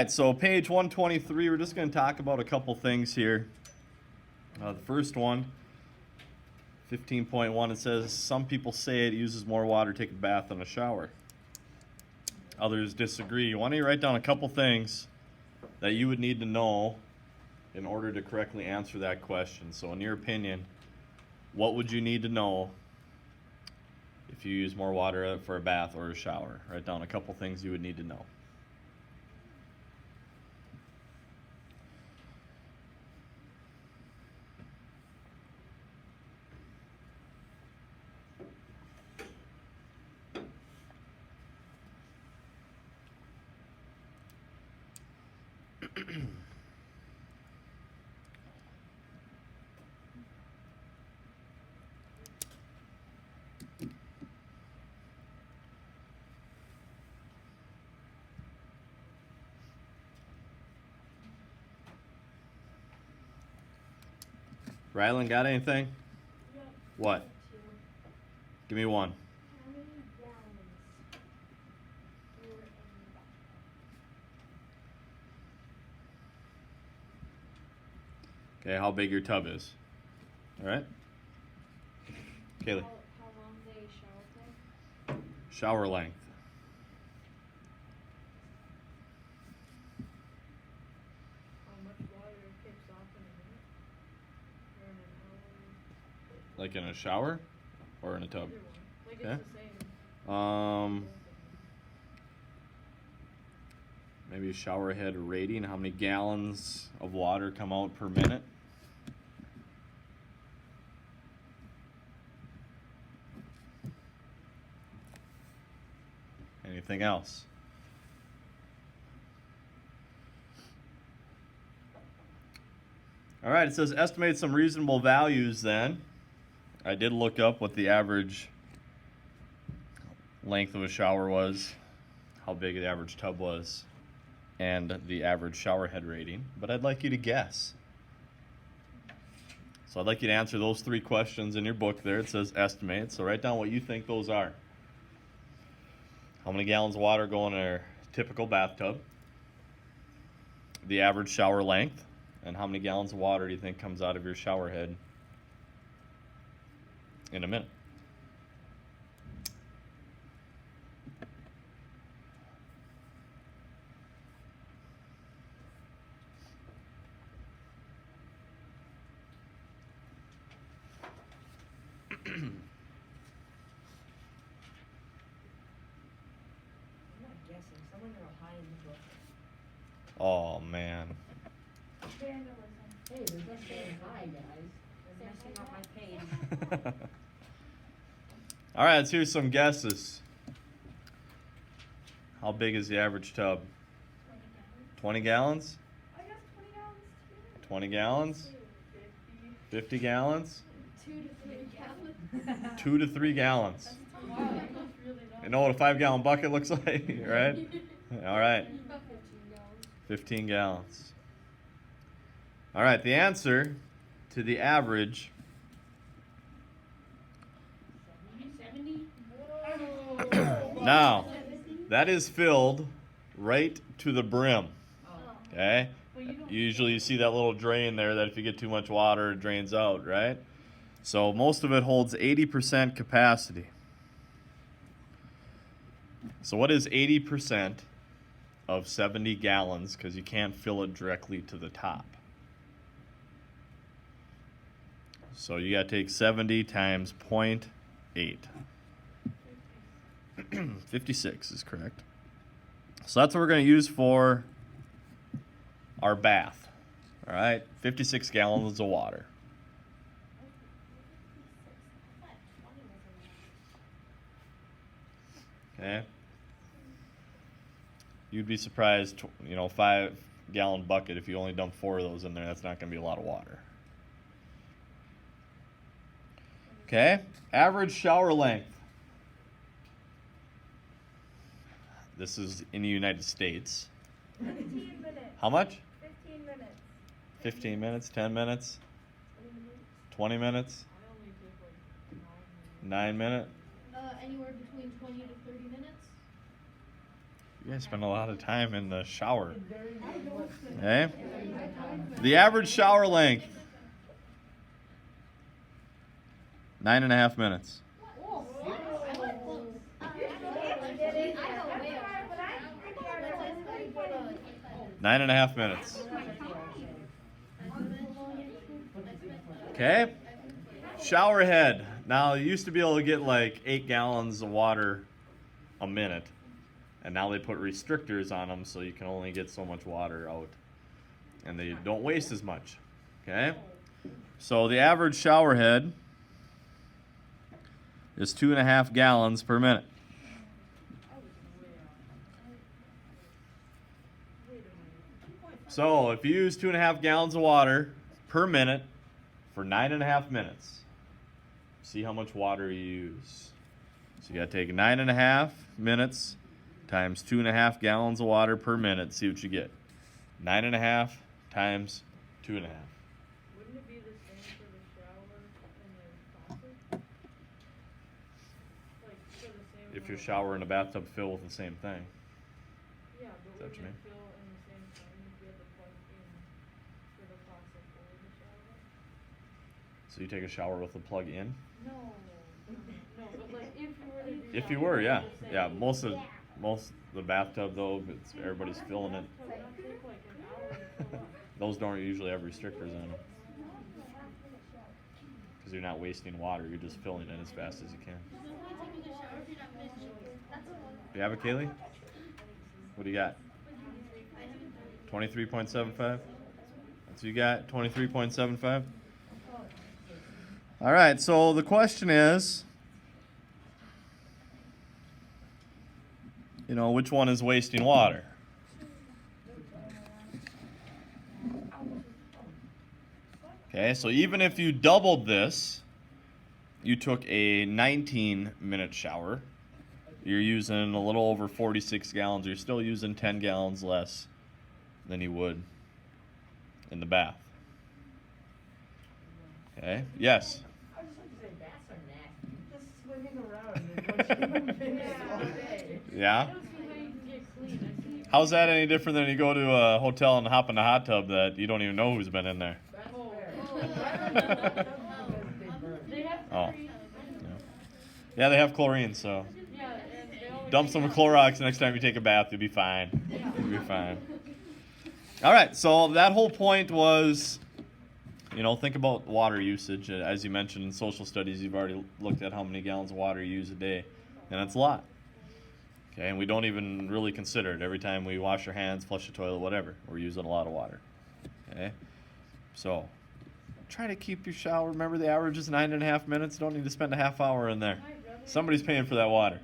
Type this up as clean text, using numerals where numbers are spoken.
Alright, so page 123, we're just going to talk about a couple things here. The first one, 15.1, it says, some people say it uses more water to take a bath than a shower. Others disagree. Why don't you write down a couple things that you would need to know in order to correctly answer that question. So in your opinion, what would you need to know if you use more water for a bath or a shower? Write down a couple things you would need to know. Rylan, got anything? Yep. What? Give me one. How many gallons were in the bathtub? Okay, how big your tub is. All right? Kaylee. How long did a shower take? Shower length. How much water takes off in a minute? Or in an hour? Like in a shower or in a tub? Either one. Like Okay. it's the same. Maybe shower head rating. How many gallons of water come out per minute? Anything else? All right, it says estimate some reasonable values then. I did look up what the average length of a shower was, how big the average tub was, and the average shower head rating, but I'd like you to guess. So I'd like you to answer those three questions in your book there. It says estimate, so write down what you think those are. How many gallons of water go in a typical bathtub? The average shower length, and how many gallons of water do you think comes out of your shower head in a minute? I'm not guessing. Someone real high in the book. Oh man. Vandalism. Hey, there's no saying hi, guys. They're messing up my page. All right, let's hear some guesses. How big is the average tub? 20 gallons. 20 gallons? I guess 20 gallons too. 20 gallons? 50. 50 gallons? 2 to 3 gallons. 2 to 3 gallons. Wow, I must really know. You know what a 5-gallon bucket looks like, right? All right, About 15 gallons. 15 gallons. All right, the answer to the average 70? now, that is filled right to the brim. Oh. Okay? But you don't. Usually you see that little drain there that if you get too much water, it drains out, right? So most of it holds 80% capacity. So what is 80% of 70 gallons? Because you can't fill it directly to the top. So you got to take 70 times 0.8. 56 is correct. So that's what we're going to use for our bath. All right, 56 gallons of water. Okay. You'd be surprised, 5-gallon bucket, if you only dump 4 of those in there, that's not going to be a lot of water. Okay, average shower length. This is in the United States. 15 minutes. How much? 15 minutes. 15 minutes, 10 minutes, 20 minutes, I only take like 9 minutes. 9 minutes. Anywhere between 20 to 30 minutes. You guys spend a lot of time in the shower. Okay? The average shower length, 9.5 minutes. 9.5 minutes. Okay? Shower head. Now, you used to be able to get like 8 gallons of water a minute. And now they put restrictors on them so you can only get so much water out. And they don't waste as much. Okay? So the average shower head is 2.5 gallons per minute. So if you use 2.5 gallons of water per minute for 9.5 minutes, see how much water you use. So you got to take 9.5 minutes times 2.5 gallons of water per minute. See what you get. 9.5 times 2.5. Wouldn't it be the same for the shower and the faucet? Like, for the same If your amount of shower and water? a bathtub fill with the same thing. Yeah, Is but that what wouldn't you mean? it fill in the same time if you had to plug in for the faucet or the shower? So you take a shower with the plug in? No, no, but like if you were to do If that, you were, would it yeah. be the same? Yeah, most of the bathtub though, it's, everybody's filling it. Would not take like an hour to fill up. Those don't usually have restrictors on them. Because you're not wasting water, you're just filling it as fast as you can. You have it, Kaylee? What do you got? 23.75? That's what you got? 23.75? All right, so the question is, which one is wasting water? Okay, so even if you doubled this, you took a 19-minute shower, you're using a little over 46 gallons. You're still using 10 gallons less than you would in the bath. Okay, yes? I was just gonna say, baths are nasty. Just swimming around in one human all day. Yeah? I don't see how you can get clean. I see. How's that any different than you go to a hotel and hop in a hot tub that you don't even know who's been in there? That's Oh, fair. They have Oh. chlorine. Yeah, they have chlorine, so Yeah, and they always dump some Clorox next time you take a bath, you'll be fine. You'll be fine. All right, so that whole point was, think about water usage. As you mentioned in social studies, you've already looked at how many gallons of water you use a day, and it's a lot. Okay, and we don't even really consider it every time we wash our hands, flush the toilet, whatever. We're using a lot of water. Okay, so try to keep your shower. Remember, the average is 9.5 minutes. Don't need to spend a half hour in there. Somebody's paying for that water.